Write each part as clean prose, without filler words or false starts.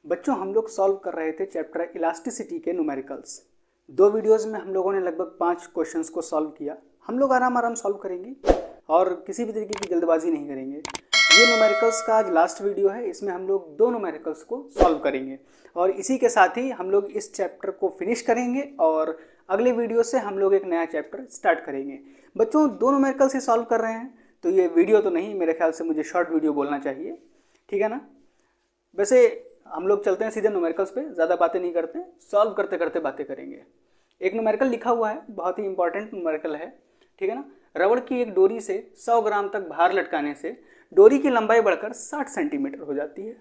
बच्चों हम लोग सॉल्व कर रहे थे चैप्टर इलास्टिसिटी के न्यूमेरिकल्स। दो वीडियोस में हम लोगों ने लगभग 5 क्वेश्चंस को सॉल्व किया। हम लोग आराम आराम सॉल्व करेंगे और किसी भी तरीके की जल्दबाजी नहीं करेंगे। ये न्यूमेरिकल्स का आज लास्ट वीडियो है, इसमें हम लोग दो न्यूमेरिकल्स को सॉल्व करेंगे और इसी के साथ ही हम लोग इस चैप्टर को फिनिश करेंगे और अगले वीडियो से हम लोग एक नया चैप्टर स्टार्ट करेंगे। बच्चों दो न्यूमेरिकल्स ही सॉल्व कर रहे हैं तो ये वीडियो तो नहीं, मेरे ख्याल से मुझे शॉर्ट वीडियो बोलना चाहिए, ठीक है ना। वैसे हम लोग चलते हैं सीधे न्यूमेरिकल्स पे, ज़्यादा बातें नहीं करते, सॉल्व करते करते बातें करेंगे। एक न्यूमेरिकल लिखा हुआ है, बहुत ही इंपॉर्टेंट न्यूमेरिकल है, ठीक है ना। रबड़ की एक डोरी से 100 ग्राम तक भार लटकाने से डोरी की लंबाई बढ़कर 60 सेंटीमीटर हो जाती है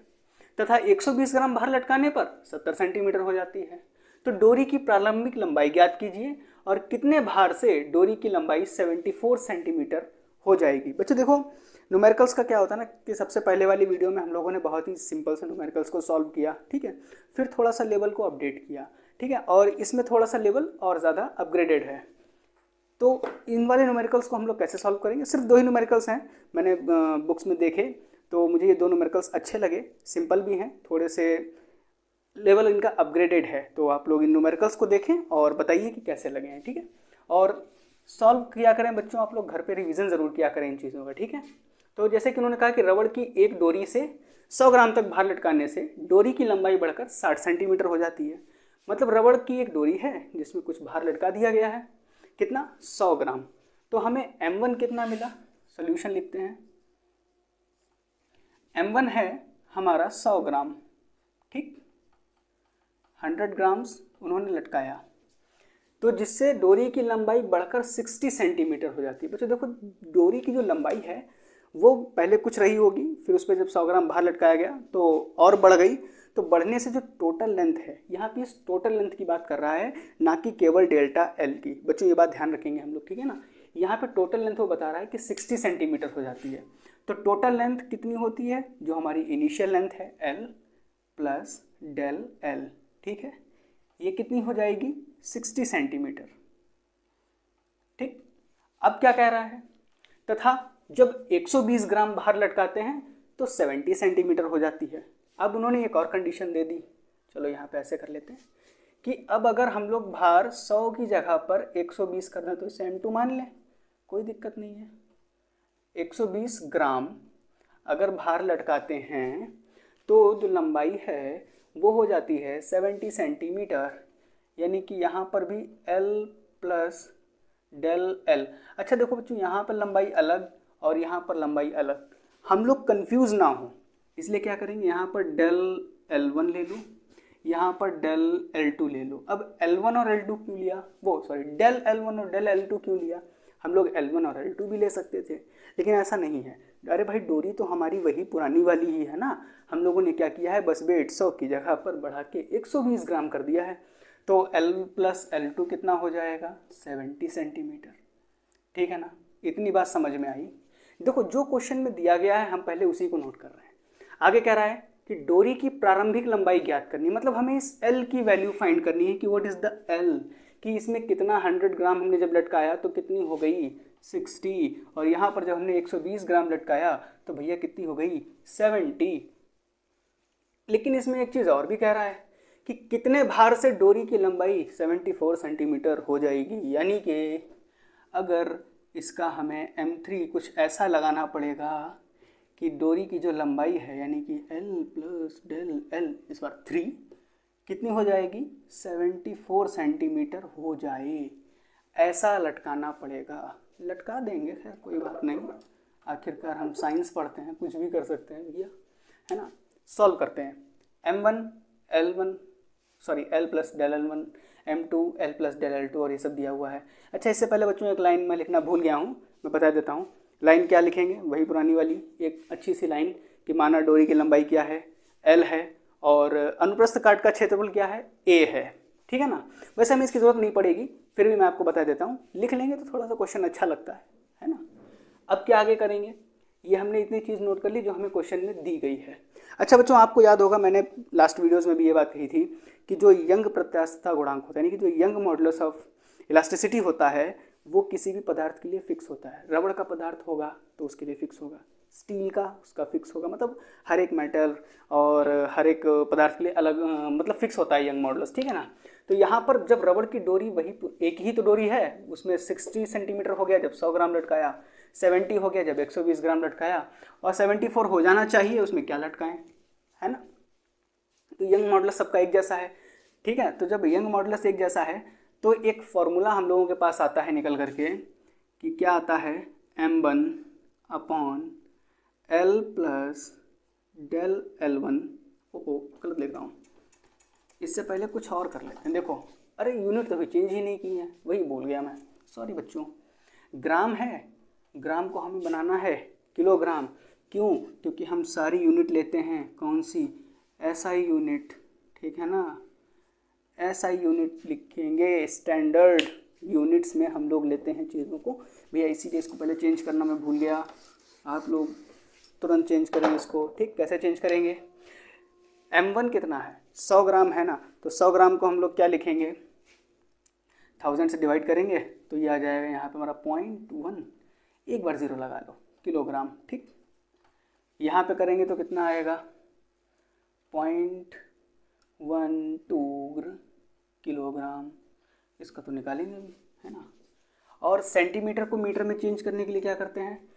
तथा 120 ग्राम भार लटकाने पर 70 सेंटीमीटर हो जाती है। तो डोरी की प्रारंभिक लंबाई ज्ञात कीजिए और कितने भार से डोरी की लंबाई 74 सेंटीमीटर हो जाएगी। बच्चों देखो न्यूमेरिकल्स का क्या होता है ना कि सबसे पहले वाली वीडियो में हम लोगों ने बहुत ही सिंपल से न्यूमेरिकल्स को सॉल्व किया, ठीक है। फिर थोड़ा सा लेवल को अपडेट किया, ठीक है, और इसमें थोड़ा सा लेवल और ज़्यादा अपग्रेडेड है। तो इन वाले न्यूमेरिकल्स को हम लोग कैसे सॉल्व करेंगे। सिर्फ दो ही न्यूमेरिकल्स हैं, मैंने बुक्स में देखे तो मुझे ये दो न्यूमेरिकल्स अच्छे लगे, सिंपल भी हैं, थोड़े से लेवल इनका अपग्रेडेड है। तो आप लोग इन न्यूमेरिकल्स को देखें और बताइए कि कैसे लगे हैं, ठीक है। और सॉल्व किया करें बच्चों, आप लोग घर पे रिवीजन ज़रूर किया करें इन चीज़ों का, ठीक है। तो जैसे कि उन्होंने कहा कि रबड़ की एक डोरी से 100 ग्राम तक भार लटकाने से डोरी की लंबाई बढ़कर 60 सेंटीमीटर हो जाती है। मतलब रबड़ की एक डोरी है जिसमें कुछ भार लटका दिया गया है, कितना 100 ग्राम। तो हमें m1 कितना मिला, सोल्यूशन लिखते हैं। m1 है हमारा 100 ग्राम, ठीक, 100 ग्राम्स उन्होंने लटकाया, तो जिससे डोरी की लंबाई बढ़कर 60 सेंटीमीटर हो जाती है। बच्चों देखो डोरी की जो लंबाई है वो पहले कुछ रही होगी, फिर उस पर जब 100 ग्राम भार लटकाया गया तो और बढ़ गई। तो बढ़ने से जो टोटल लेंथ है, यहाँ पे इस टोटल लेंथ की बात कर रहा है, ना कि केवल डेल्टा एल की। बच्चों ये बात ध्यान रखेंगे हम लोग, ठीक है ना। यहाँ पे टोटल लेंथ वो बता रहा है कि 60 सेंटीमीटर हो जाती है। तो टोटल लेंथ कितनी होती है, जो हमारी इनिशियल लेंथ है एल प्लस डेल एल, ठीक है, ये कितनी हो जाएगी 60 सेंटीमीटर, ठीक। अब क्या कह रहा है, तथा जब 120 ग्राम भार लटकाते हैं तो 70 सेंटीमीटर हो जाती है। अब उन्होंने एक और कंडीशन दे दी, चलो यहाँ पे ऐसे कर लेते हैं कि अब अगर हम लोग भार 100 की जगह पर 120 कर दें तो इसे m2 मान लें, कोई दिक्कत नहीं है। 120 ग्राम अगर भार लटकाते हैं तो जो लंबाई है वो हो जाती है 70 सेंटीमीटर, यानी कि यहाँ पर भी L प्लस डेल L। अच्छा देखो बच्चों यहाँ पर लंबाई अलग और यहाँ पर लंबाई अलग, हम लोग कंफ्यूज ना हो इसलिए क्या करेंगे, यहाँ पर डेल L1 ले लो, यहाँ पर डेल L2 ले लो। अब L1 और L2 क्यों लिया, वो सॉरी डेल L1 और डेल L2 क्यों लिया, हम लोग L1 और L2 भी ले सकते थे, लेकिन ऐसा नहीं है। अरे भाई डोरी तो हमारी वही पुरानी वाली ही है ना, हम लोगों ने क्या किया है, बस वेट 100 की जगह पर बढ़ा के 120 ग्राम कर दिया है। तो L प्लस L2 कितना हो जाएगा 70 सेंटीमीटर, ठीक है ना। इतनी बात समझ में आई। देखो जो क्वेश्चन में दिया गया है हम पहले उसी को नोट कर रहे हैं। आगे कह रहा है कि डोरी की प्रारंभिक लंबाई ज्ञात करनी, मतलब हमें इस L की वैल्यू फाइंड करनी है कि व्हाट इज द L, कि इसमें कितना 100 ग्राम हमने जब लटकाया तो कितनी हो गई 60, और यहाँ पर जब हमने 120 ग्राम लटकाया तो भैया कितनी हो गई 70। लेकिन इसमें एक चीज़ और भी कह रहा है कि कितने भार से डोरी की लंबाई 74 सेंटीमीटर हो जाएगी, यानी कि अगर इसका हमें m3 कुछ ऐसा लगाना पड़ेगा कि डोरी की जो लंबाई है यानी कि L प्लस डेल L इस बार 3 कितनी हो जाएगी 74 सेंटीमीटर हो जाए, ऐसा लटकाना पड़ेगा। लटका देंगे, खैर कोई बात नहीं, आखिरकार हम साइंस पढ़ते हैं, कुछ भी कर सकते हैं भैया, है ना। सॉल्व करते हैं। m1 L1 sorry L plus del L1, m2 L plus del L2 और ये सब दिया हुआ है। अच्छा इससे पहले बच्चों एक लाइन मैं लिखना भूल गया हूँ, मैं बता देता हूँ। लाइन क्या लिखेंगे, वही पुरानी वाली एक अच्छी सी लाइन कि माना डोरी की लंबाई क्या है L है और अनुप्रस्थ काट का क्षेत्रफल क्या है A है, ठीक है ना। वैसे हमें इसकी ज़रूरत नहीं पड़ेगी, फिर भी मैं आपको बता देता हूँ, लिख लेंगे तो थोड़ा सा क्वेश्चन अच्छा लगता है ना। अब क्या आगे करेंगे, ये हमने इतनी चीज़ नोट कर ली जो हमें क्वेश्चन में दी गई है। अच्छा बच्चों आपको याद होगा मैंने लास्ट वीडियोस में भी ये बात कही थी कि जो यंग प्रत्यास्थता गुणांक होता है, यानी कि जो यंग मॉडुलस ऑफ इलास्टिसिटी होता है, वो किसी भी पदार्थ के लिए फिक्स होता है। रबड़ का पदार्थ होगा तो उसके लिए फिक्स होगा, स्टील का उसका फिक्स होगा, मतलब हर एक मेटल और हर एक पदार्थ के लिए अलग मतलब फिक्स होता है यंग मॉडुलस, ठीक है ना। तो यहाँ पर जब रबड़ की डोरी वही एक ही तो डोरी है, उसमें 60 सेंटीमीटर हो गया जब 100 ग्राम लटकाया, 70 हो गया जब 120 ग्राम लटकाया, और 74 हो जाना चाहिए उसमें क्या लटकाएं, है ना। तो यंग मॉडुलस सबका एक जैसा है, ठीक है। तो जब यंग मॉडुलस एक जैसा है तो एक फॉर्मूला हम लोगों के पास आता है निकल करके कि क्या आता है, m1 upon l plus del l1। ओ गलत लिख रहा हूँ, इससे पहले कुछ और कर लेते हैं। देखो अरे यूनिट तो अभी चेंज ही नहीं की है, वही भूल गया मैं, सॉरी बच्चों। ग्राम है, ग्राम को हमें बनाना है किलोग्राम, क्यों, क्योंकि हम सारी यूनिट लेते हैं कौन सी, एसआई यूनिट, ठीक है ना। एसआई यूनिट लिखेंगे, स्टैंडर्ड यूनिट्स में हम लोग लेते हैं चीज़ों को। भैया इसीलिए इसको पहले चेंज करना मैं भूल गया, आप लोग तुरंत चेंज करेंगे इसको, ठीक। कैसे चेंज करेंगे, m1 कितना है, 100 ग्राम है ना, तो 100 ग्राम को हम लोग क्या लिखेंगे, 1000 से डिवाइड करेंगे तो ये आ जाएगा यहाँ पे हमारा 0.1, एक बार ज़ीरो लगा लो, किलोग्राम, ठीक। यहाँ पे करेंगे तो कितना आएगा 0.12 किलोग्राम, इसका तो निकालेंगे भी, है ना। और सेंटीमीटर को मीटर में चेंज करने के लिए क्या करते हैं,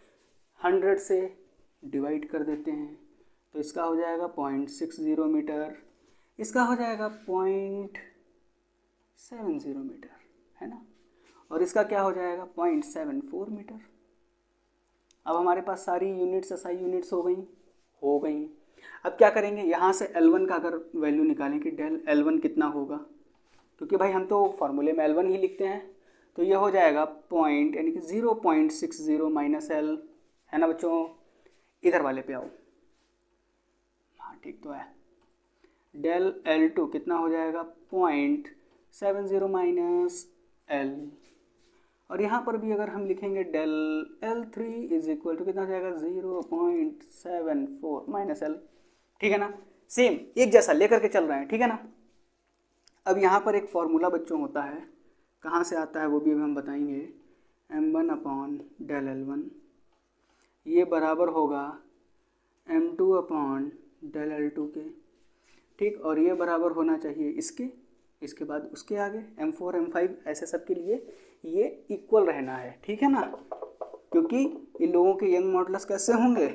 100 से डिवाइड कर देते हैं, तो इसका हो जाएगा 0.60 मीटर, इसका हो जाएगा 0.70 मीटर, है ना, और इसका क्या हो जाएगा 0.74 मीटर। अब हमारे पास सारी यूनिट्स एसआई यूनिट्स हो गई। अब क्या करेंगे, यहाँ से L1 का अगर वैल्यू निकालें कि डेल L1 कितना होगा, क्योंकि भाई हम तो फॉर्मूले में L1 ही लिखते हैं, तो ये हो जाएगा पॉइंट यानी कि 0.60 माइनस L, है ना बच्चों। इधर वाले पे आओ, हाँ ठीक तो है। डेल L2 कितना हो जाएगा 0.70 माइनस L, और यहाँ पर भी अगर हम लिखेंगे del L3 is equal to कितना हो जाएगा 0.74 माइनस L, ठीक है ना। सेम एक जैसा लेकर के चल रहे हैं, ठीक है ना। अब यहाँ पर एक फॉर्मूला बच्चों होता है, कहाँ से आता है वो भी अभी हम बताएंगे, m1 अपॉन डेल L1 ये बराबर होगा m2 अपॉन डेल L2 के, ठीक, और ये बराबर होना चाहिए इसके बाद उसके आगे m4 m5 ऐसे सब के लिए ये इक्वल रहना है, ठीक है ना। क्योंकि इन लोगों के यंग मॉडुलस कैसे होंगे,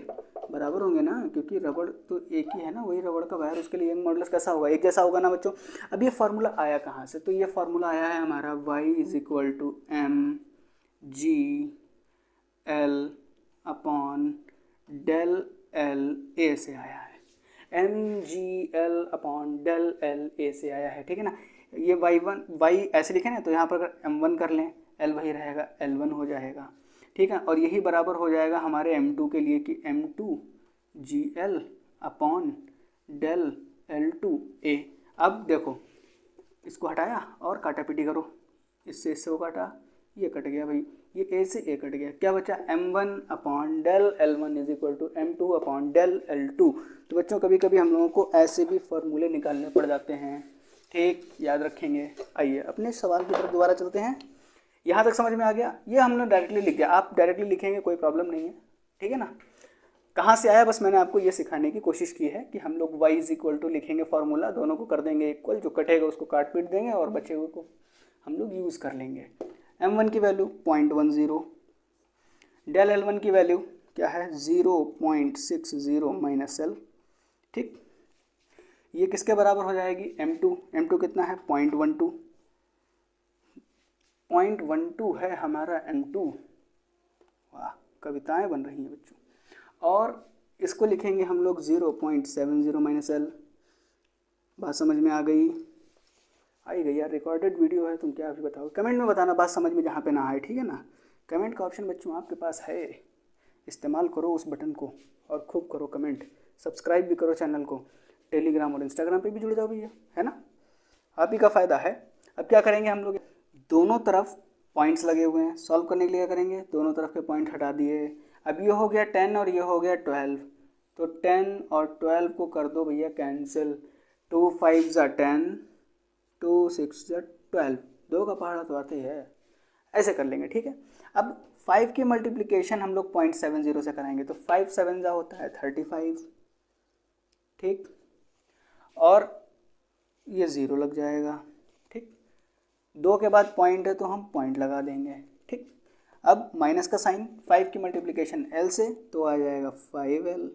बराबर होंगे ना, क्योंकि रबड़ तो एक ही है ना, वही रबड़ का वायर, उसके लिए यंग मॉडुलस कैसा होगा, एक जैसा होगा ना बच्चों। अब ये फार्मूला आया कहाँ से, तो ये फार्मूला आया है हमारा y is equal to mg/l upon del L A से आया है, mg/l upon del L A से आया है, ठीक है ना। ये y ऐसे लिखे ना, तो यहाँ पर अगर m1 कर लें l वही रहेगा, l1 हो जाएगा, ठीक है। और यही बराबर हो जाएगा हमारे m2 के लिए कि m2gl अपॉन डेल L2a। अब देखो इसको हटाया और काटा पीटी करो, इससे वो काटा, ये कट गया भाई, ये a से a कट गया, क्या बचा m1 upon del L1 is equal to m2 upon del L2। तो बच्चों कभी कभी हम लोगों को ऐसे भी फॉर्मूले निकालने पड़ जाते हैं, ठीक, याद रखेंगे। आइए अपने सवाल की तरफ दोबारा चलते हैं, यहाँ तक समझ में आ गया, ये हमने डायरेक्टली लिख दिया, आप डायरेक्टली लिखेंगे कोई प्रॉब्लम नहीं है, ठीक है ना। कहाँ से आया, बस मैंने आपको ये सिखाने की कोशिश की है कि हम लोग y इज इक्वल टू लिखेंगे फॉर्मूला, दोनों को कर देंगे इक्वल, जो कटेगा उसको काट पीट देंगे और बचे हुए को हम लोग यूज़ कर लेंगे। m1 की वैल्यू 0.10, डेल L1 की वैल्यू क्या है 0.60 माइनस L, ठीक। ये किसके बराबर हो जाएगी m2 कितना है 0.12 है हमारा m2, वाह कविताएं बन रही हैं बच्चों। और इसको लिखेंगे हम लोग 0.70 माइनस L, बात समझ में आ गई यार, रिकॉर्डेड वीडियो है, तुम क्या भी बताओ, कमेंट में बताना बात समझ में जहाँ पे ना आए, ठीक है ना। कमेंट का ऑप्शन बच्चों आपके पास है, इस्तेमाल करो उस बटन को और खूब करो कमेंट, सब्सक्राइब भी करो चैनल को, टेलीग्राम और इंस्टाग्राम पे भी जुड़ जाओ भैया, है ना, आप ही का फ़ायदा है। अब क्या करेंगे हम लोग, दोनों तरफ पॉइंट्स लगे हुए हैं, सॉल्व करने के लिए क्या करेंगे, दोनों तरफ के पॉइंट हटा दिए। अब ये हो गया 10 और ये हो गया 12, तो 10 और 12 को कर दो भैया कैंसिल, 2 5 × 10, 2 6 × 12, दो का पहाड़ा तो आते ही है ऐसे कर लेंगे, ठीक है। अब 5 की मल्टीप्लिकेशन हम लोग 0.70 से कराएंगे, तो 5 7 जा होता है 35, ठीक, और ये 0 लग जाएगा, ठीक। 2 के बाद पॉइंट है तो हम पॉइंट लगा देंगे, ठीक। अब माइनस का साइन, 5 की मल्टीप्लिकेशन L से तो आ जाएगा 5L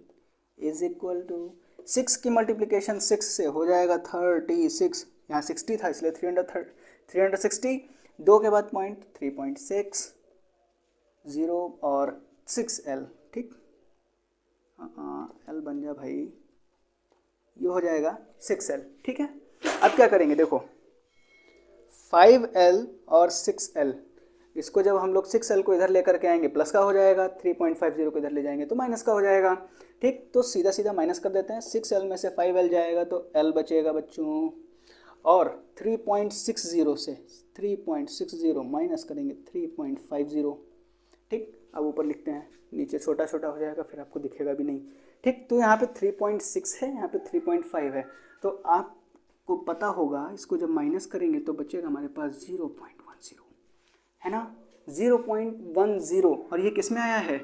इज इक्वल टू 6 की मल्टीप्लिकेशन 6 से हो जाएगा 36, यहाँ 60 था इसलिए 360, 2 के बाद पॉइंट 3.6 0 और 6L, ठीक। L बन जा भाई, ये हो जाएगा 6L, ठीक है। अब क्या करेंगे, देखो 5L और 6L, इसको जब हम लोग 6L को इधर लेकर के आएंगे प्लस का हो जाएगा, 3.50 को इधर ले जाएंगे तो माइनस का हो जाएगा, ठीक। तो सीधा सीधा माइनस कर देते हैं, 6L में से 5L जाएगा तो L बचेगा बच्चों, और 3.60 से 3.60 माइनस करेंगे 3.50, ठीक। अब ऊपर लिखते हैं, नीचे छोटा छोटा हो जाएगा फिर आपको दिखेगा भी नहीं, ठीक। तो यहाँ पे 3.6 है, यहाँ पे 3.5 है, तो आपको पता होगा इसको जब माइनस करेंगे तो बचेगा हमारे पास 0.10, है ना, 0.10। और ये किस में आया है,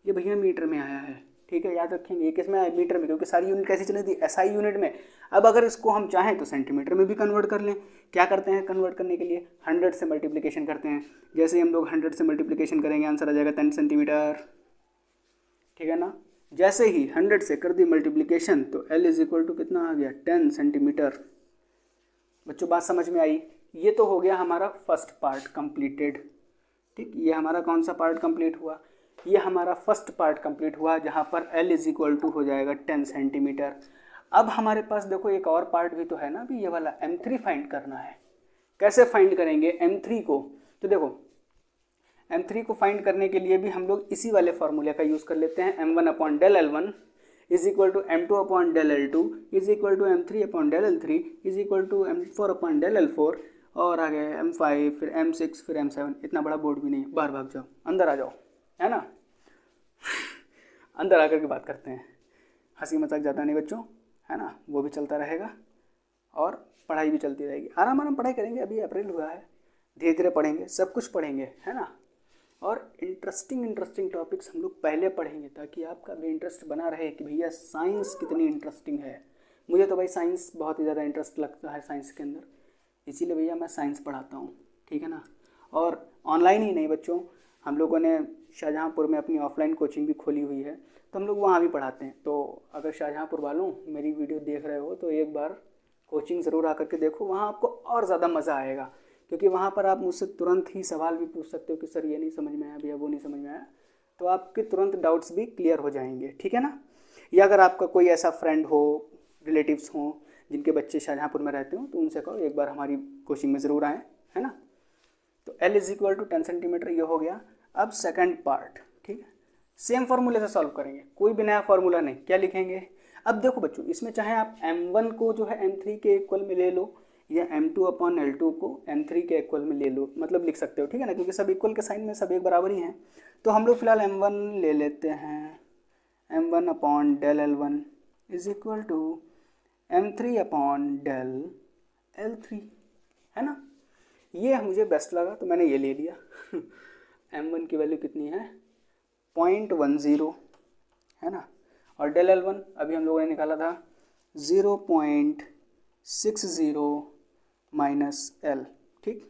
ये भैया मीटर में आया है, ठीक है, याद रखेंगे ये किस में आया, मीटर में, क्योंकि सारी यूनिट कैसी चली थी, SI यूनिट में। अब अगर इसको हम चाहें तो सेंटीमीटर में भी कन्वर्ट कर लें। क्या करते हैं कन्वर्ट करने के लिए, 100 से मल्टीप्लिकेशन करते हैं। जैसे ही हम लोग 100 से मल्टीप्लिकेशन करेंगे आंसर आ जाएगा 10 सेंटीमीटर, ठीक है ना। जैसे ही 100 से कर दी मल्टीप्लिकेशन तो L इज इक्वल टू कितना आ गया, 10 सेंटीमीटर। बच्चों बात समझ में आई। ये तो हो गया हमारा फर्स्ट पार्ट कंप्लीटेड, ठीक। ये हमारा कौन सा पार्ट कंप्लीट हुआ, ये हमारा फर्स्ट पार्ट कंप्लीट हुआ जहाँ पर L इज इक्वल टू हो जाएगा 10 सेंटीमीटर। अब हमारे पास देखो एक और पार्ट भी तो है ना, अभी ये वाला M3 फाइंड करना है। कैसे फाइंड करेंगे M3 को, तो देखो M3 को फाइंड करने के लिए भी हम लोग इसी वाले फार्मूले का यूज़ कर लेते हैं, M1 upon del L1 is equal to M2 upon del L2 is equal to M3 upon del L3 is equal to M4 upon del L4, और आगे M5 फिर M6 फिर M7। इतना बड़ा बोर्ड भी नहीं है, बाहर भाग जाओ, अंदर आ जाओ, है ना। अंदर आकर के बात करते हैं, हंसी मजाक ज़्यादा नहीं बच्चों, है ना, वो भी चलता रहेगा और पढ़ाई भी चलती रहेगी। आराम आराम पढ़ाई करेंगे, अभी अप्रैल हुआ है, धीरे धीरे पढ़ेंगे, सब कुछ पढ़ेंगे, है ना। और इंटरेस्टिंग टॉपिक्स हम लोग पहले पढ़ेंगे ताकि आपका भी इंटरेस्ट बना रहे कि भैया साइंस कितनी इंटरेस्टिंग है। मुझे तो भाई साइंस बहुत ही ज़्यादा इंटरेस्ट लगता है साइंस के अंदर, इसीलिए भैया मैं साइंस पढ़ाता हूँ, ठीक है ना। और ऑनलाइन ही नहीं बच्चों, हम लोगों ने शाहजहाँपुर में अपनी ऑफलाइन कोचिंग भी खोली हुई है, तो हम लोग वहाँ भी पढ़ाते हैं। तो अगर शाहजहाँपुर वालों मेरी वीडियो देख रहे हो तो एक बार कोचिंग ज़रूर आकर के देखो, वहाँ आपको और ज़्यादा मज़ा आएगा, क्योंकि वहाँ पर आप मुझसे तुरंत ही सवाल भी पूछ सकते हो कि सर ये नहीं समझ में आया भैया, वो नहीं समझ में आया, तो आपके तुरंत डाउट्स भी क्लियर हो जाएंगे, ठीक है ना। या अगर आपका कोई ऐसा फ्रेंड हो, रिलेटिव्स हों जिनके बच्चे शाहजहाँपुर में रहते हो, तो उनसे कहो एक बार हमारी कोचिंग में ज़रूर आएँ, है ना। तो L is equal to 10 centimetre, ये हो गया। अब सेकंड पार्ट, ठीक है, सेम फार्मूले से सॉल्व करेंगे, कोई भी नया फार्मूला नहीं। क्या लिखेंगे, अब देखो बच्चों, इसमें चाहे आप M1 को जो है M3 के इक्वल में ले लो, या M2 अपॉन L2 को M3 के इक्वल में ले लो, मतलब लिख सकते हो, ठीक है ना, क्योंकि सब इक्वल के साइन में सब एक बराबर ही हैं। तो हम लोग फिलहाल M1 ले लेते हैं, M1 upon del L1 is equal to M3 upon del L3, है ना। ये मुझे बेस्ट लगा तो मैंने ये ले लिया। M1 की वैल्यू कितनी है, 0.10, है ना, और डेल L1 अभी हम लोगों ने निकाला था 0.60 माइनस L, ठीक।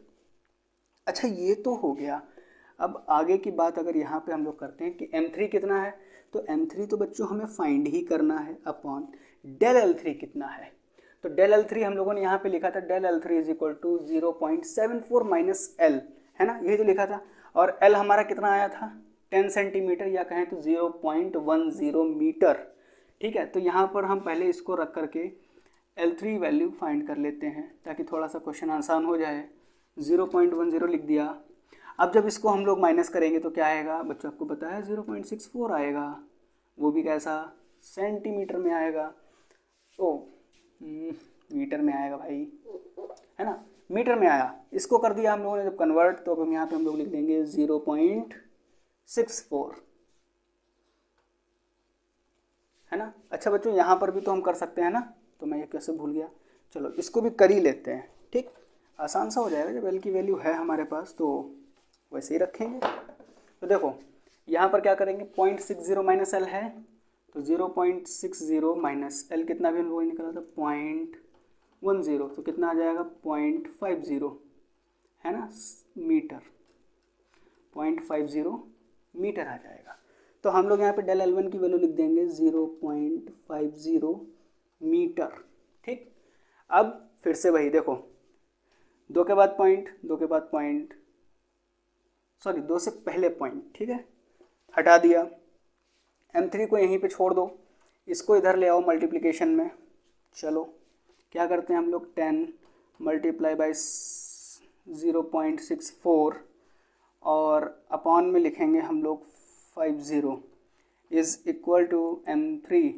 अच्छा ये तो हो गया। अब आगे की बात अगर यहाँ पे हम लोग करते हैं कि M3 कितना है, तो M3 तो बच्चों हमें फाइंड ही करना है अपॉन डेल L3 कितना है। तो डेल L3 हम लोगों ने यहाँ पे लिखा था, del L3 is equal to 0.74 minus L, है ना, यही तो लिखा था। और L हमारा कितना आया था, 10 सेंटीमीटर, या कहें तो 0.10 मीटर, ठीक है। तो यहाँ पर हम पहले इसको रख करके L3 वैल्यू फाइंड कर लेते हैं ताकि थोड़ा सा क्वेश्चन आसान हो जाए। 0.10 लिख दिया। अब जब इसको हम लोग माइनस करेंगे तो क्या आएगा बच्चों, आपको पता है 0.64 आएगा, वो भी कैसा, सेंटीमीटर में आएगा। ओ मीटर में आएगा भाई, है ना, मीटर में आया। इसको कर दिया हम लोगों ने जब कन्वर्ट, तो अब हम यहाँ पे हम लोग लिख देंगे 0.64, है ना। अच्छा बच्चों यहाँ पर भी तो हम कर सकते हैं ना, तो मैं ये कैसे भूल गया, चलो इसको भी कर ही लेते हैं, ठीक, आसान सा हो जाएगा। जब L की वैल्यू है हमारे पास तो वैसे ही रखेंगे। तो देखो यहाँ पर क्या करेंगे, 0.60 माइनस एल है, तो 0.60 माइनस एल कितना भी हम लोगों ने निकाला था 0.10, तो कितना आ जाएगा 0.50 है ना मीटर, 0.50 मीटर आ जाएगा। तो हम लोग यहाँ पे डेल L1 की वैल्यू लिख देंगे 0.50 मीटर। ठीक, अब फिर से वही देखो, दो के बाद पॉइंट, दो के बाद पॉइंट, सॉरी दो से पहले पॉइंट, ठीक है, हटा दिया। M3 को यहीं पे छोड़ दो, इसको इधर ले आओ मल्टीप्लिकेशन में। चलो क्या करते हैं हम लोग, 10 मल्टीप्लाई बाई 0.64 और अपॉन में लिखेंगे हम लोग 50 इज़ इक्वल टू M3।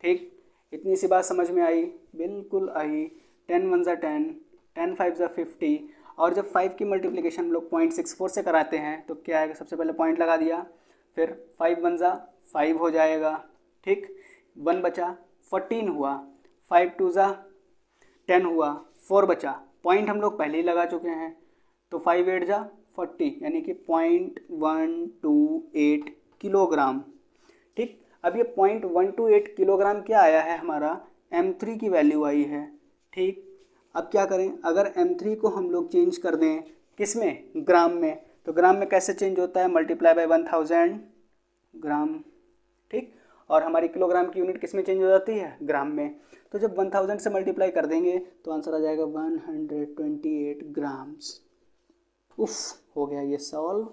ठीक, इतनी सी बात समझ में आई, बिल्कुल आई। 10 1 ज़ा 10, 10 5 ज़ा 50, और जब 5 की मल्टीप्लिकेशन हम लोग 0.64 से कराते हैं तो क्या आएगा, सबसे पहले पॉइंट लगा दिया, फिर 5 1 ज़ा 5 हो जाएगा। ठीक, 1 बचा, 14 हुआ, 5 2 ज़ा 10 हुआ, 4 बचा, पॉइंट हम लोग पहले ही लगा चुके हैं, तो 5 8 ज़ा 40 यानी कि 0.128 किलोग्राम। ठीक, अब ये 0.128 किलोग्राम क्या आया है, हमारा M3 की वैल्यू आई है। ठीक, अब क्या करें, अगर M3 को हम लोग चेंज कर दें किस में, ग्राम में, तो ग्राम में कैसे चेंज होता है, मल्टीप्लाई बाय 1000 ग्राम। ठीक, और हमारी किलोग्राम की यूनिट किस में चेंज हो जाती है, ग्राम में। तो जब 1000 से मल्टीप्लाई कर देंगे तो आंसर आ जाएगा 128 ग्राम्स। उफ, हो गया ये सॉल्व।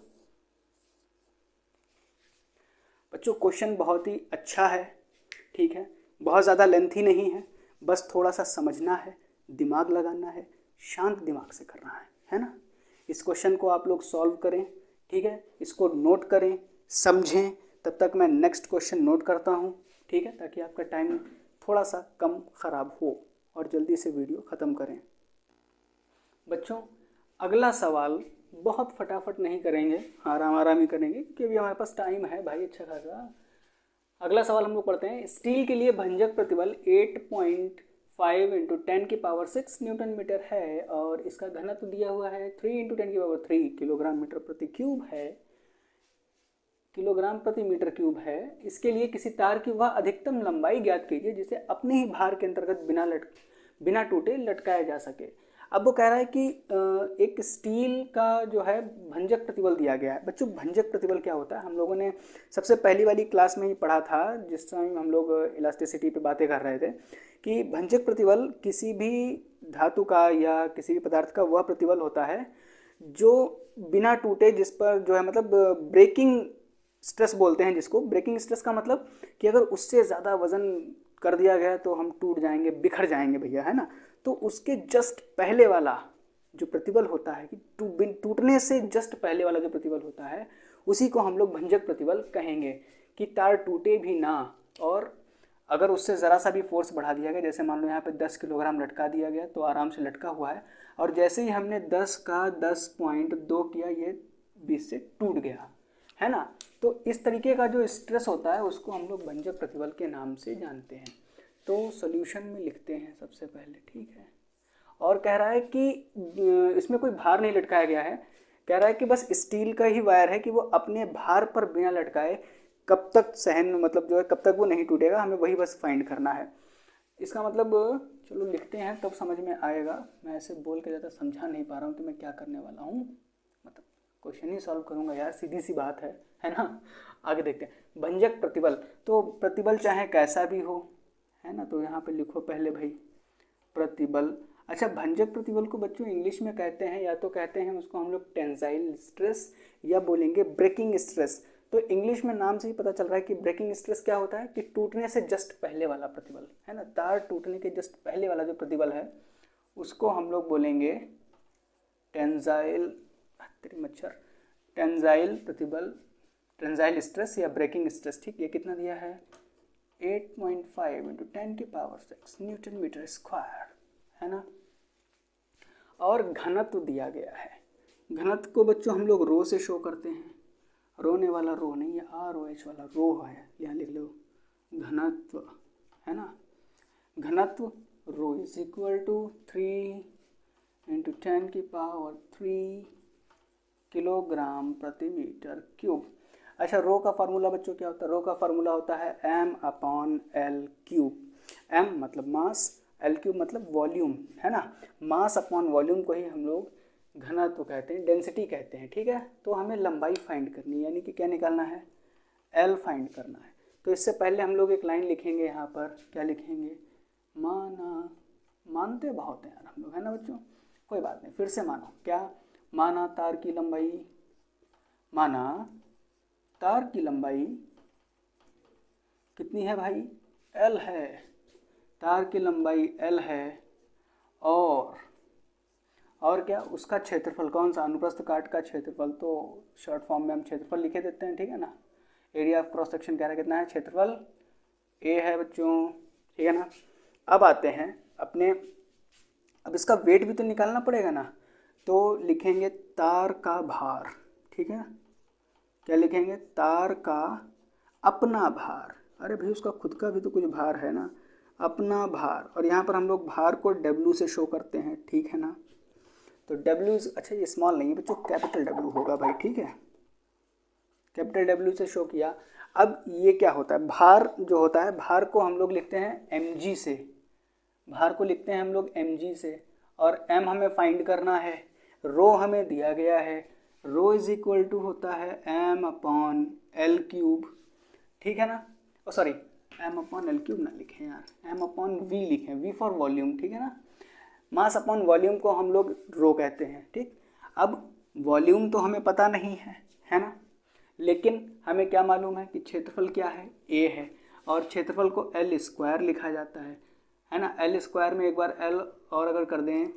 बच्चों क्वेश्चन बहुत ही अच्छा है, ठीक है, बहुत ज़्यादा लेंथी नहीं है, बस थोड़ा सा समझना है, दिमाग लगाना है, शांत दिमाग से करना है ना। इस क्वेश्चन को आप लोग सॉल्व करें, ठीक है, इसको नोट करें, समझें, तब तक मैं नेक्स्ट क्वेश्चन नोट करता हूँ, ठीक है, ताकि आपका टाइम थोड़ा सा कम ख़राब हो और जल्दी से वीडियो ख़त्म करें। बच्चों अगला सवाल बहुत फटाफट नहीं करेंगे, आराम आराम ही करेंगे क्योंकि अभी हमारे पास टाइम है भाई अच्छा खासा। अगला सवाल हम लोग पढ़ते हैं, स्टील के लिए भंजक प्रतिबल 8.5 × 10⁶ न्यूटन मीटर है और इसका घनत्व दिया हुआ है 3 × 10⁻³ किलोग्राम मीटर प्रति क्यूब है, किलोग्राम प्रति मीटर क्यूब है। इसके लिए किसी तार की वह अधिकतम लंबाई ज्ञात कीजिए जिसे अपने ही भार के अंतर्गत बिना टूटे लटकाया जा सके। अब वो कह रहा है कि एक स्टील का जो है भंजक प्रतिबल दिया गया है। बच्चों भंजक प्रतिबल क्या होता है, हम लोगों ने सबसे पहली वाली क्लास में ही पढ़ा था जिस टाइम हम लोग इलास्टिसिटी पे बातें कर रहे थे कि भंजक प्रतिबल किसी भी धातु का या किसी भी पदार्थ का वह प्रतिबल होता है जो बिना टूटे, जिस पर जो है मतलब ब्रेकिंग स्ट्रेस बोलते हैं जिसको। ब्रेकिंग स्ट्रेस का मतलब कि अगर उससे ज़्यादा वज़न कर दिया गया तो हम टूट जाएंगे, बिखर जाएंगे भैया, है ना। तो उसके जस्ट पहले वाला जो प्रतिबल होता है कि टूटने से जस्ट पहले वाला जो प्रतिबल होता है उसी को हम लोग भंजक प्रतिबल कहेंगे, कि तार टूटे भी ना, और अगर उससे ज़रा सा भी फोर्स बढ़ा दिया गया, जैसे मान लो यहाँ पे 10 किलोग्राम लटका दिया गया तो आराम से लटका हुआ है, और जैसे ही हमने 10 का 10.2 किया ये 20 से टूट गया, है ना। तो इस तरीके का जो स्ट्रेस होता है उसको हम लोग भंजक प्रतिबल के नाम से जानते हैं। तो सॉल्यूशन में लिखते हैं सबसे पहले, ठीक है। और कह रहा है कि इसमें कोई भार नहीं लटकाया गया है, कह रहा है कि बस स्टील का ही वायर है कि वो अपने भार पर बिना लटकाए कब तक सहन, मतलब जो है कब तक वो नहीं टूटेगा, हमें वही बस फाइंड करना है। इसका मतलब चलो लिखते हैं तब समझ में आएगा, मैं ऐसे बोल के ज़्यादा समझा नहीं पा रहा हूँ कि मैं क्या करने वाला हूँ, मतलब क्वेश्चन ही सॉल्व करूँगा यार, सीधी सी बात है ना। आगे देखते हैं भंजक प्रतिबल। तो प्रतिबल चाहे कैसा भी हो, है ना, तो यहाँ पे लिखो पहले भाई प्रतिबल। अच्छा भंजक प्रतिबल को बच्चों इंग्लिश में कहते हैं, या तो कहते हैं उसको हम लोग टेंसाइल स्ट्रेस या बोलेंगे ब्रेकिंग स्ट्रेस। तो इंग्लिश में नाम से ही पता चल रहा है कि ब्रेकिंग स्ट्रेस क्या होता है कि टूटने से जस्ट पहले वाला प्रतिबल, है ना, तार टूटने के जस्ट पहले वाला जो प्रतिबल है उसको हम लोग बोलेंगे टेंसाइल, मच्छर, टेंसाइल प्रतिबल, टेंसाइल स्ट्रेस या ब्रेकिंग स्ट्रेस। ठीक, ये कितना दिया है 8.5 × 10⁶ न्यूटन मीटर स्क्वायर, है ना। और घनत्व दिया गया है, घनत्व को बच्चों हम लोग रो से शो करते हैं, रोने वाला रो नहीं, ये ROH वाला रो है, यहाँ लिख लो घनत्व, है ना। घनत्व रो इज इक्वल टू 3 × 10⁻³ किलोग्राम प्रति मीटर क्यूब। अच्छा, रो का फार्मूला बच्चों क्या होता है? रो का फार्मूला होता है m/l क्यूब। m मतलब मास, l क्यूब मतलब वॉल्यूम, है ना। मास अपॉन वॉल्यूम को ही हम लोग घनत्व कहते हैं, डेंसिटी कहते हैं, ठीक है। तो हमें लंबाई फाइंड करनी है, यानी कि क्या निकालना है? l फाइंड करना है। तो इससे पहले हम लोग एक लाइन लिखेंगे यहाँ पर, क्या लिखेंगे? मानते बहुत हैं यार हम लोग, है ना बच्चों, कोई बात नहीं, फिर से मानो। क्या? माना तार की लंबाई, माना तार की लंबाई कितनी है भाई? l है, तार की लंबाई l है, और क्या? उसका क्षेत्रफल कौन सा? अनुप्रस्थ काट का क्षेत्रफल, तो शॉर्ट फॉर्म में हम क्षेत्रफल लिखे देते हैं, ठीक है ना। एरिया ऑफ क्रॉस सेक्शन कह रहा है कितना है? क्षेत्रफल a है बच्चों, ठीक है ना। अब आते हैं अपने, अब इसका वेट भी तो निकालना पड़ेगा ना, तो लिखेंगे तार का भार, ठीक है। क्या लिखेंगे? तार का अपना भार। अरे भाई उसका खुद का भी तो कुछ भार है ना, अपना भार। और यहाँ पर हम लोग भार को W से शो करते हैं, ठीक है ना। तो W, अच्छा ये स्मॉल नहीं है बच्चों, कैपिटल W होगा भाई, ठीक है। कैपिटल W से शो किया। अब ये क्या होता है? भार जो होता है, भार को हम लोग लिखते हैं mg से, भार को लिखते हैं हम लोग mg से, और m हमें फाइंड करना है, रो हमें दिया गया है, रो इज इक्वल टू होता है m/l क्यूब, ठीक है ना। ओ सॉरी, m/l क्यूब ना लिखें यार, m/v लिखें, v फॉर वॉल्यूम, ठीक है ना। मास अपॉन वॉल्यूम को हम लोग रो कहते हैं, ठीक। अब वॉल्यूम तो हमें पता नहीं है ना, लेकिन हमें क्या मालूम है कि क्षेत्रफल क्या है? a है, और क्षेत्रफल को l स्क्वायर लिखा जाता है ना। l स्क्वायर में एक बार l और अगर कर दें,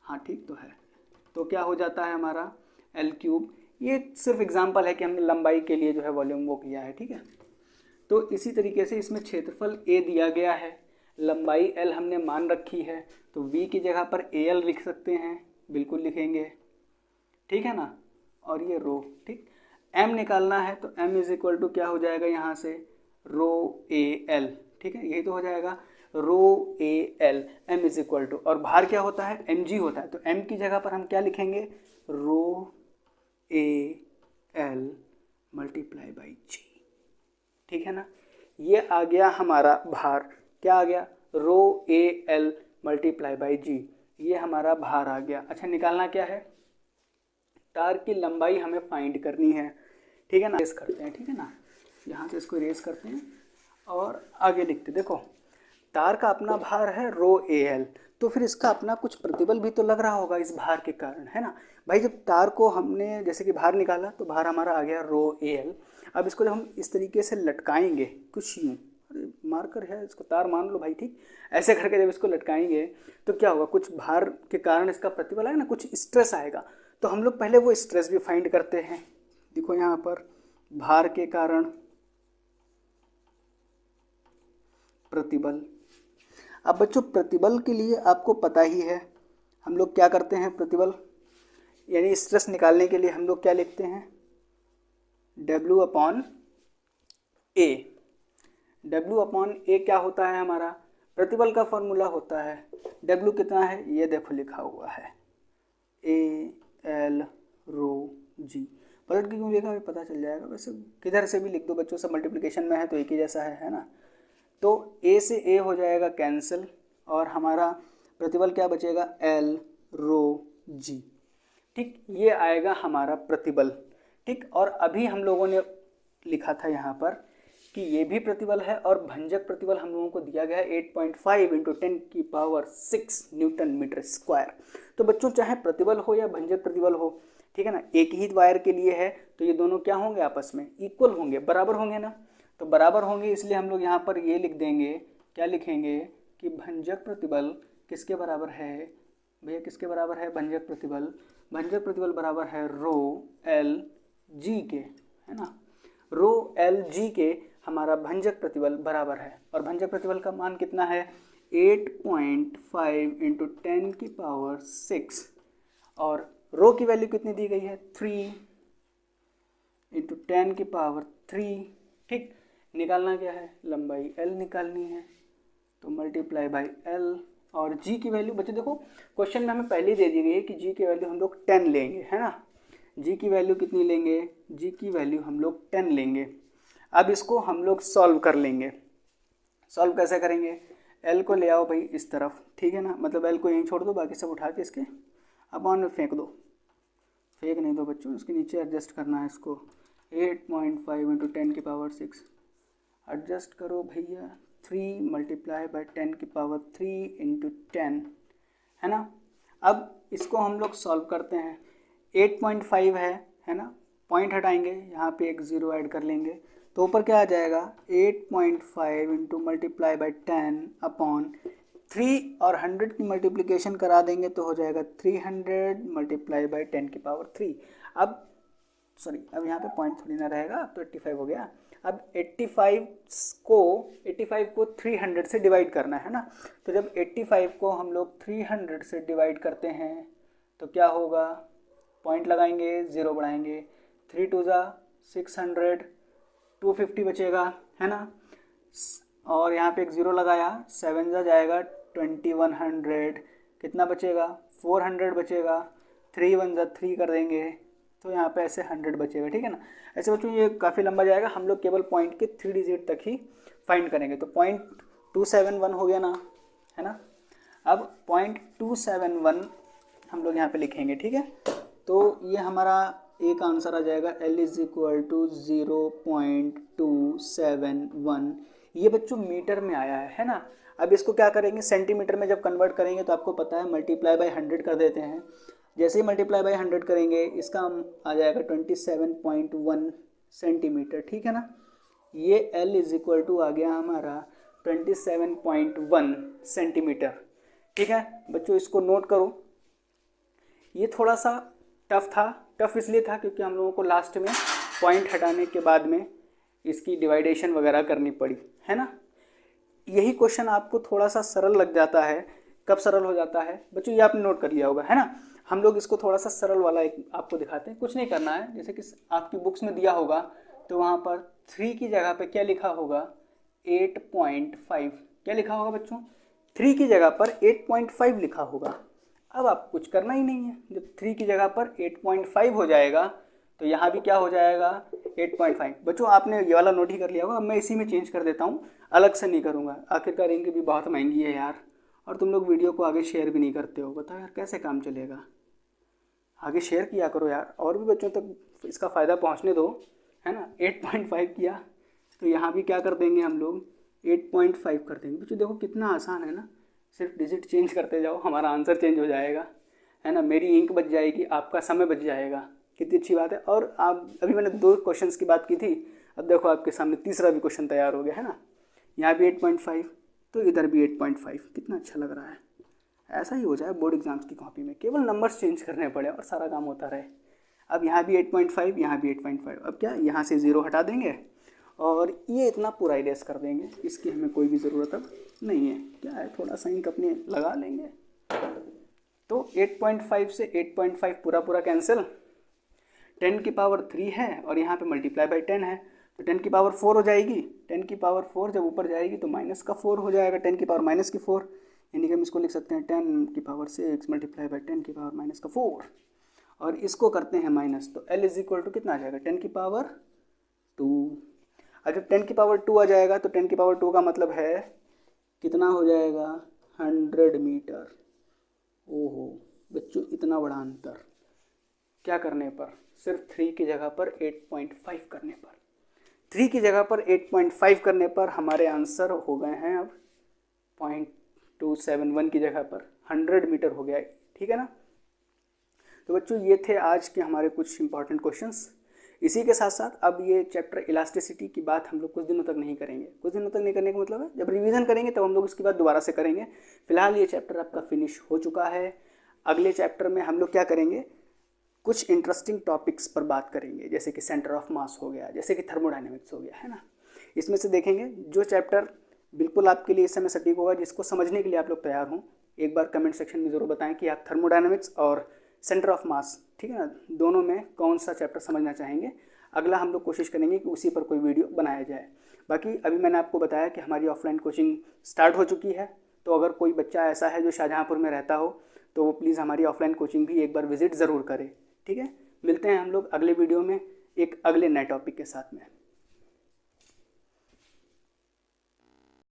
हाँ ठीक तो है, तो क्या हो जाता है हमारा? l cube. ये सिर्फ एग्जांपल है कि हमने लंबाई के लिए जो है वॉल्यूम वो किया है, ठीक है। तो इसी तरीके से इसमें क्षेत्रफल a दिया गया है, लंबाई l हमने मान रखी है, तो v की जगह पर al लिख सकते हैं, बिल्कुल लिखेंगे, ठीक है ना। और ये रो, ठीक। m निकालना है तो m इज इक्वल टू क्या हो जाएगा यहाँ से? रो al, ठीक है, यही तो हो जाएगा, rho al, m is equal to, और भार क्या होता है? mg होता है, तो m की जगह पर हम क्या लिखेंगे? रो al मल्टीप्लाई बाई g, ठीक है ना। ये आ गया हमारा भार, क्या आ गया? रो al मल्टीप्लाई बाई g, ये हमारा भार आ गया। अच्छा, निकालना क्या है? तार की लंबाई हमें फाइंड करनी है, ठीक है ना। रेस करते हैं, ठीक है ना, यहाँ से इसको रेस करते हैं और आगे लिखते। देखो, तार का अपना भार है रो al, तो फिर इसका अपना कुछ प्रतिबल भी तो लग रहा होगा इस भार के कारण, है ना भाई। जब तार को हमने जैसे कि भार निकाला, तो भार हमारा आ गया रो al। अब इसको जब हम इस तरीके से लटकाएंगे कुछ यूँ, अरे मार्कर है, इसको तार मान लो भाई, ठीक। ऐसे करके जब इसको लटकाएंगे तो क्या होगा? कुछ भार के कारण इसका प्रतिबल आएगा ना, कुछ स्ट्रेस आएगा। तो हम लोग पहले वो स्ट्रेस भी फाइंड करते हैं। देखो यहाँ पर भार के कारण प्रतिबल। अब बच्चों प्रतिबल के लिए आपको पता ही है हम लोग क्या करते हैं, प्रतिबल यानी स्ट्रेस निकालने के लिए हम लोग क्या लिखते हैं? W upon A। W upon A क्या होता है हमारा? प्रतिबल का फॉर्मूला होता है। W कितना है? ये देखो लिखा हुआ है AL रो G। पलट के क्यों लिखा है पता चल जाएगा, वैसे किधर से भी लिख दो बच्चों, सब मल्टीप्लिकेशन में है तो एक ही जैसा है ना। तो A से A हो जाएगा कैंसिल, और हमारा प्रतिबल क्या बचेगा? L रो G, ठीक। ये आएगा हमारा प्रतिबल, ठीक। और अभी हम लोगों ने लिखा था यहाँ पर कि ये भी प्रतिबल है, और भंजक प्रतिबल हम लोगों को दिया गया है 8.5 इंटू 10⁶ न्यूटन मीटर स्क्वायर। तो बच्चों चाहे प्रतिबल हो या भंजक प्रतिबल हो, ठीक है ना, एक ही वायर के लिए है, तो ये दोनों क्या होंगे? आपस में इक्वल होंगे, बराबर होंगे ना। तो बराबर होंगे, इसलिए हम लोग यहाँ पर ये लिख देंगे, क्या लिखेंगे कि भंजक प्रतिबल किसके बराबर है भैया? किसके बराबर है भंजक प्रतिबल? भंजक प्रतिबल बराबर है रो एल जी के, है ना। रो एल जी के हमारा भंजक प्रतिबल बराबर है, और भंजक प्रतिबल का मान कितना है? 8.5 इंटू 10⁶, और रो की वैल्यू कितनी दी गई है? 3 इंटू 10⁻3, ठीक। निकालना क्या है? लंबाई L निकालनी है, तो मल्टीप्लाई बाई L, और G की वैल्यू बच्चे देखो क्वेश्चन में हमें पहले ही दे दी गई है कि G की वैल्यू हम लोग 10 लेंगे, है ना। जी की वैल्यू कितनी लेंगे, जी की वैल्यू हम लोग 10 लेंगे। अब इसको हम लोग सॉल्व कर लेंगे। सॉल्व कैसे करेंगे, एल को ले आओ भाई इस तरफ, ठीक है ना, मतलब एल को यहीं छोड़ दो, बाकी सब उठा के इसके अपॉन में फेंक दो। फेंक नहीं दो बच्चों, इसके नीचे एडजस्ट करना है इसको। 8.5 इंटू 10⁶ एडजस्ट करो भैया, 3 मल्टीप्लाई बाई 10⁻³ इंटू 10, है ना। अब इसको हम लोग सॉल्व करते हैं। 8.5 है ना, पॉइंट हटाएंगे, यहाँ पे एक ज़ीरो ऐड कर लेंगे, तो ऊपर क्या आ जाएगा 8.5 इंटू मल्टीप्लाई बाई 10 अपॉन 3 और 100 की मल्टीप्लिकेशन करा देंगे तो हो जाएगा 300 मल्टीप्लाई बाई 10⁻3। अब सॉरी, अब यहाँ पे पॉइंट थोड़ी ना रहेगा, अब तो 85 हो गया। अब 85 को 300 से डिवाइड करना है ना, तो जब 85 को हम लोग 300 से डिवाइड करते हैं तो क्या होगा, पॉइंट लगाएंगे, ज़ीरो बढ़ाएंगे, 3 2 600, 250 बचेगा, है ना। और यहाँ पे एक ज़ीरो लगाया, 7 जाएगा 2100, कितना बचेगा 400 बचेगा, 3 1 3 कर देंगे तो यहाँ पे ऐसे 100 बचेगा, ठीक है ना। ऐसे बच्चों ये काफ़ी लंबा जाएगा, हम लोग केवल पॉइंट के 3 डिजिट तक ही फाइंड करेंगे। तो 0.271 हो गया ना, है ना। अब 0.271 हम लोग यहाँ पे लिखेंगे, ठीक है। तो ये हमारा एक आंसर आ जाएगा, L = 0.271। ये बच्चों मीटर में आया है ना। अब इसको क्या करेंगे, सेंटीमीटर में जब कन्वर्ट करेंगे तो आपको पता है मल्टीप्लाई बाई 100 कर देते हैं। जैसे ही मल्टीप्लाई बाई 100 करेंगे इसका आ जाएगा 27.1 सेंटीमीटर, ठीक है ना। ये L = आ गया हमारा 27.1 सेंटीमीटर, ठीक है बच्चों। इसको नोट करो। ये थोड़ा सा टफ था, टफ इसलिए था क्योंकि हम लोगों को लास्ट में पॉइंट हटाने के बाद में इसकी डिवाइडेशन वगैरह करनी पड़ी, है ना। यही क्वेश्चन आपको थोड़ा सा सरल लग जाता है। कब सरल हो जाता है बच्चों, ये आपने नोट कर लिया होगा, है ना। हम लोग इसको थोड़ा सा सरल वाला एक आपको दिखाते हैं। कुछ नहीं करना है, जैसे कि आपकी बुक्स में दिया होगा तो वहाँ पर 3 की जगह पे क्या लिखा होगा, 8.5। क्या लिखा होगा बच्चों, 3 की जगह पर 8.5 लिखा होगा। अब आप कुछ करना ही नहीं है, जब 3 की जगह पर 8.5 हो जाएगा तो यहाँ भी क्या हो जाएगा 8.5। बच्चों आपने ये वाला नोट ही कर लिया होगा। अब मैं इसी में चेंज कर देता हूँ, अलग से नहीं करूँगा, आखिरकार इनकी भी बहुत महंगी है यार, और तुम लोग वीडियो को आगे शेयर भी नहीं करते हो। बताओ यार कैसे काम चलेगा, आगे शेयर किया करो यार, और भी बच्चों तक इसका फ़ायदा पहुँचने दो, है ना। 8.5 किया तो यहाँ भी क्या कर देंगे हम लोग 8.5 कर देंगे। बच्चों देखो कितना आसान है ना, सिर्फ डिजिट चेंज करते जाओ, हमारा आंसर चेंज हो जाएगा, है ना। मेरी इंक बच जाएगी, आपका समय बच जाएगा, कितनी अच्छी बात है। और आप अभी मैंने 2 क्वेश्चंस की बात की थी, अब देखो आपके सामने तीसरा भी क्वेश्चन तैयार हो गया, है ना। यहाँ भी 8.5 तो इधर भी 8.5, कितना अच्छा लग रहा है। ऐसा ही हो जाए बोर्ड एग्जाम्स की कॉपी में, केवल नंबर्स चेंज करने पड़े और सारा काम होता रहे। अब यहाँ भी 8.5, यहाँ भी 8.5। अब क्या, यहाँ से ज़ीरो हटा देंगे और ये इतना पूरा इरेज कर देंगे, इसकी हमें कोई भी ज़रूरत अब नहीं है। क्या है, थोड़ा सा इंक अपने लगा लेंगे। तो 8.5 से 8.5 पूरा कैंसिल, 10⁻³ है और यहाँ पे मल्टीप्लाई बाई 10 है तो 10⁻4 हो जाएगी। 10⁻4 जब ऊपर जाएगी तो -4 हो जाएगा, 10⁻⁻4, यानी कि हम इसको लिख सकते हैं 10⁻6 मल्टीप्लाई बाई 10⁻⁻4, और इसको करते हैं माइनस, तो L = कितना आ जाएगा 10⁻2। और जब 10⁻2 आ जाएगा तो 10⁻2 का मतलब है कितना हो जाएगा 100 मीटर। ओहो बच्चों इतना बड़ा अंतर, क्या करने पर, सिर्फ 3 की जगह पर 8.5 करने पर। 3 की जगह पर 8.5 करने पर हमारे आंसर हो गए हैं अब 0.271 की जगह पर 100 मीटर हो गया, ठीक है ना। तो बच्चों ये थे आज के हमारे कुछ इंपॉर्टेंट क्वेश्चंस। इसी के साथ साथ अब ये चैप्टर इलास्टिसिटी की बात हम लोग कुछ दिनों तक नहीं करेंगे। कुछ दिनों तक नहीं करने का मतलब है जब रिवीजन करेंगे तब हम लोग इसकी बात दोबारा से करेंगे। फिलहाल ये चैप्टर आपका फिनिश हो चुका है। अगले चैप्टर में हम लोग क्या करेंगे, कुछ इंटरेस्टिंग टॉपिक्स पर बात करेंगे, जैसे कि सेंटर ऑफ मास हो गया, जैसे कि थर्मोडायनेमिक्स हो गया, है ना। इसमें से देखेंगे जो चैप्टर बिल्कुल आपके लिए इस समय सटीक होगा, जिसको समझने के लिए आप लोग तैयार हों। एक बार कमेंट सेक्शन में ज़रूर बताएं कि आप थर्मोडायनेमिक्स और सेंटर ऑफ मास, ठीक है ना, दोनों में कौन सा चैप्टर समझना चाहेंगे। अगला हम लोग कोशिश करेंगे कि उसी पर कोई वीडियो बनाया जाए। बाकी अभी मैंने आपको बताया कि हमारी ऑफलाइन कोचिंग स्टार्ट हो चुकी है, तो अगर कोई बच्चा ऐसा है जो शाहजहाँपुर में रहता हो तो वो प्लीज़ हमारी ऑफलाइन कोचिंग भी एक बार विज़िट ज़रूर करे, ठीक है। मिलते हैं हम लोग अगले वीडियो में एक अगले नए टॉपिक के साथ में।